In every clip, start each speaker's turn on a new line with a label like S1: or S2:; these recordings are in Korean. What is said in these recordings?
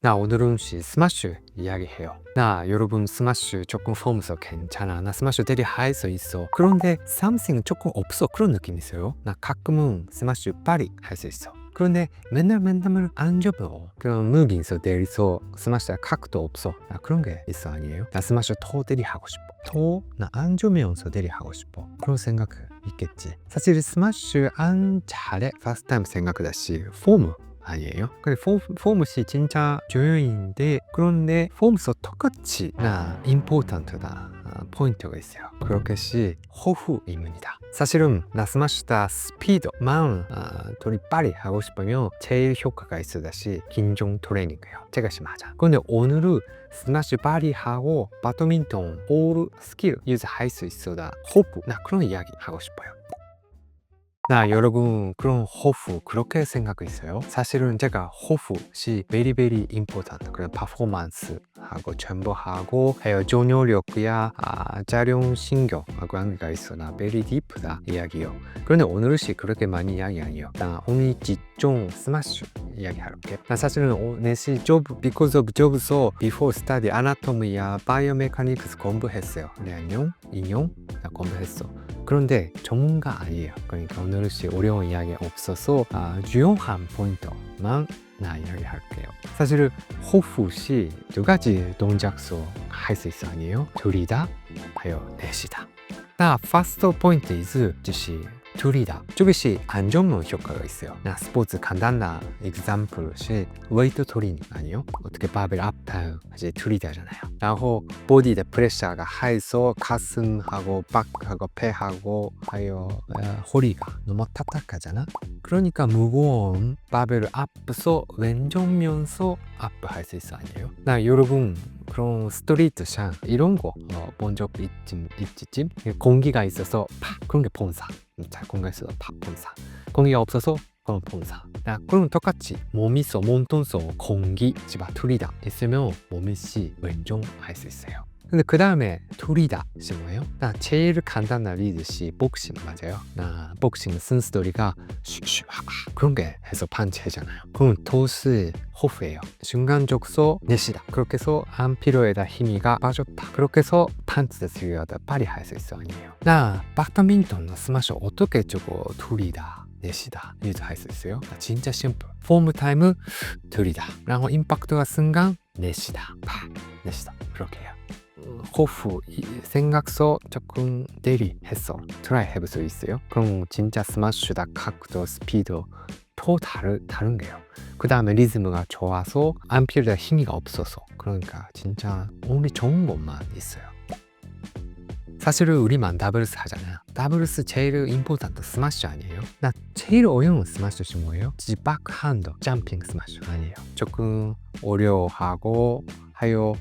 S1: 나 오늘은 스마쉬 이야기해요. 나 여러분 스마쉬 조금 폼서 괜찮아. 나 스마쉬 되게 할 수 있어. 그런데 something 조금 없어. 그런 느낌 있어요. 나 가끔은 스마쉬 빨리 할 수 있어. 그런데 맨날 안 접어. 그런 무빙서 내리서 스마쉬 각도 없어. 나 그런 게 있어 아니에요? 나 스마쉬 더 되리 하고 싶어. 더 나 안 주면서 되리 하고 싶어. 그런 생각 있겠지. 사실 스마쉬 안 잘해. 퍼스트 타임 생각다시 폼 아니에요? 근데 폼이 진짜 중요한데 그런데 폼도 똑같이 나 임포턴트다 포인트가 있어요. 그렇게시 호후입니다. 사실은 나 스마시다 스피드만 더 빨리 하고 싶으면 제일 효과가 있어다시 긴장 트레이닝이에요. 제가 맞아. 근데 오늘은 스마시 빨리 하고 배드민턴 볼 스킬 유즈 할 수 있어다 호프 나 그런 이야기 하고 싶어요. 나 여러분 그런 호프 그렇게 생각했어요. 사실은 제가 호프시 very very important 그런 퍼포먼스 하고 전부하고 해요 조뇨력이야 자룡신경하고 관계가 있어 나 very deep다 이야기요. 그런데 오늘은 그렇게 많이 이야기 아니에요. 나 오늘 집중 스마시 이야기 할게. 나 사실은 내시 job because of job서 before study 아나토미야 바이오메카닉스 공부했어요. 네 안녕 인용 나 공부했어. 그런데 전문가 아니에요. 그러니까 오늘은 어려운 이야기 없어서 유용한 포인트만 나 이야기할게요. 사실은 호프시 두 가지 동작서 할 수 있어 아니에요? 둘이다, 하여 넷이다. 나 퍼스트 포인트 is 즉시 둘이다. 저것이 안전문 효과가 있어요. 나 스포츠 간단한 example시 웨이트 트레이닝 아니요? 어떻게 바벨 업 다운 이제 둘이다잖아요.然后 보디에 프레셔가 해서 가슴하고 박하고 배하고 하여 허리가 너무 딱딱하잖아. 그러니까 무거운 바벨을 앞서 왼쪽면서 앞할 수 있어 아니에요? 나 여러분 그런 스트리트샷 이런 거 본 적 있지? 공기가 있어서 팍 그런 게 본사. 자 공기가 있어서 팍 본사. 공기가 없어서 그런 본사. 나 그럼 똑같이 몸이 써 몸통 써 공기 집아 둘이다 있으면 몸이 왼쪽 할 수 있어요. 근데 그 다음에 둘이다 시 뭐예요? 나 제일 간단한 리드시 복싱 맞아요. 나 복싱 선수들이가 슈슈 그런 게 해서 판치잖아요. 그럼 도스 호프예요. 순간적소 내시다. 그렇게 해서 안 필요에다 힘이가 빠졌다. 그렇게 해서 판츠 스리어다 빨리 할 수 있어 아니에요. 나 배드민턴 스마시 어떻게 저거 둘이다 넷이다 유지할 수 있어요? 진짜 심플. 폼 타임은 둘이다. 그리고 임팩트가 순간 넷이다. 팍 넷이다. 그렇게 해요. 호프 생각서 조금 대리했어. 트라이 해볼 수 있어요? 그럼 진짜 스마쉬다 각도 스피드 또 다른 게요. 그 다음에 리듬가 좋아서 안 필요한 힘이 없어서 그러니까 진짜 오늘 좋은 것만 있어요. 사실은 우리만 더블스 하잖아요. 더블스 제일 임포턴트 스마시 아니에요? 나 제일 어려운 스마시 뭐예요? 백핸드 점핑 스마시 아니에요. 조금 어려워하고 하여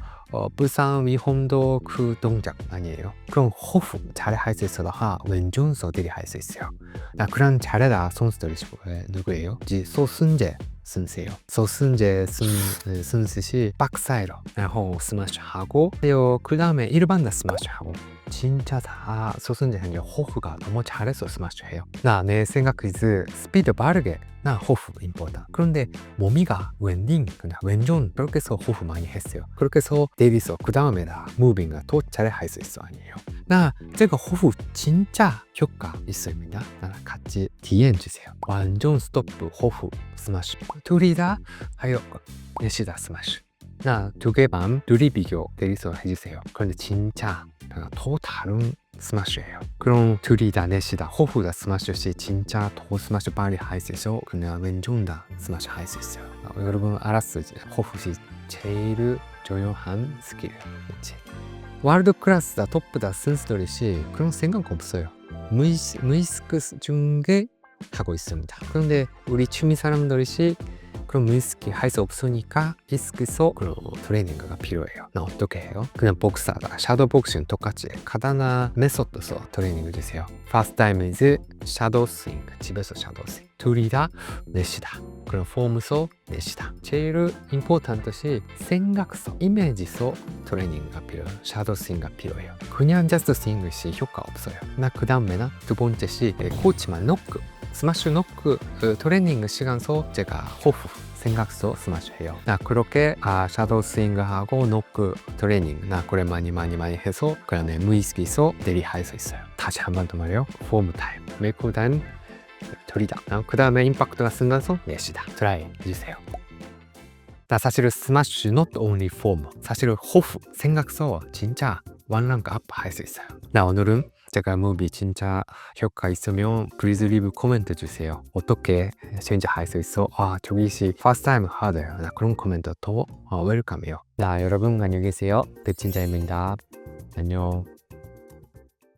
S1: 부상 위험도 그 동작 아니에요. 그럼 호프 잘 할 수 있어도 왼쪽 서들이 할 수 있어요. 나 그런 잘하다 선수들이 누구예요? 소순재 선수예요. 소순재 선수시 백사이드然后 스마시 하고 그 다음에 일반다 스마시 하고 진짜 다 소순재 형이 호프가 너무 잘해서 스마시 해요. 나 내 생각은 스피드 빠르게 나 호프 임포다. 그런데 몸이가 왼딩 그냥 왼쪽 그렇게 해서 호프 많이 했어요. 그렇게 해서 데뷔서 그 다음에 나 무빙가 더 잘 할 수 있어 아니에요. 나 제가 호프 진짜 효과 있습니다. 나 같이 DM 주세요. 완전 스톱 호프 스마시 둘이다 하여 넷이다 스마시. 나 두 개만 둘이 비교 데뷔서 해주세요. 그런데 진짜 더 다른 스마시예요. 그럼 둘이다 넷이다 호프다 스마시시 진짜 더 스마시 빨리 할 수 있어. 그냥 왼쪽다 스마시 할 수 있어요. 여러분 알았어요. 호프시 제일 중요한 스킬. 그치? 월드 클래스다 토프다 선수들이시 그런 생각 없어요. 무이스크 중에 하고 있습니다. 그런데 우리 취미 사람들이시 그럼 무이스키 할 수 없으니까 리스크서 그런 트레이닝가 필요해요. 나 어떻게 해요? 그냥 복사다 샤도우 복싱 똑같이 간단한 메소드서 트레이닝을 주세요. First time is 샤도우 스윙 집에서 샤도우 스윙 둘이다 넷이다 그런 폼서 넷이다. 제일 임포턴트시 생각서 이미지서 트레이닝가 필요해요. 샤도우 스윙가 필요해요. 그냥 저스트 스윙시 효과 없어요. 나 그 다음에나 두 번째시 코치만 노크 스마시 노크 트레이닝 시간서 제가 호프 생각서 스마시해요. 나 그렇게 샤도우 스윙하고 노크 트레이닝 나 그래 많이 해서 그냥 무의식에서 내리할 수 있어요. 다시 한 번 더 말해요. 폼 타임 메이크단 들이다. 그 다음에 임팩트가 순간서 내쉬다. 트라이 해주세요. 나 사실 스마시 not only form 사실 호프 생각서 진짜 원rank 업 할 수 있어요. 나 오늘은 제가 무비 진짜 효과 있으면 플리즈 리뷰 코멘트 주세요. 어떻게 진짜 할 수 있어? 저기시 first time 하더요. 나 그런 코멘트 더 웰컴해요. 나 여러분 안녕히 계세요. 백진자입니다. 안녕.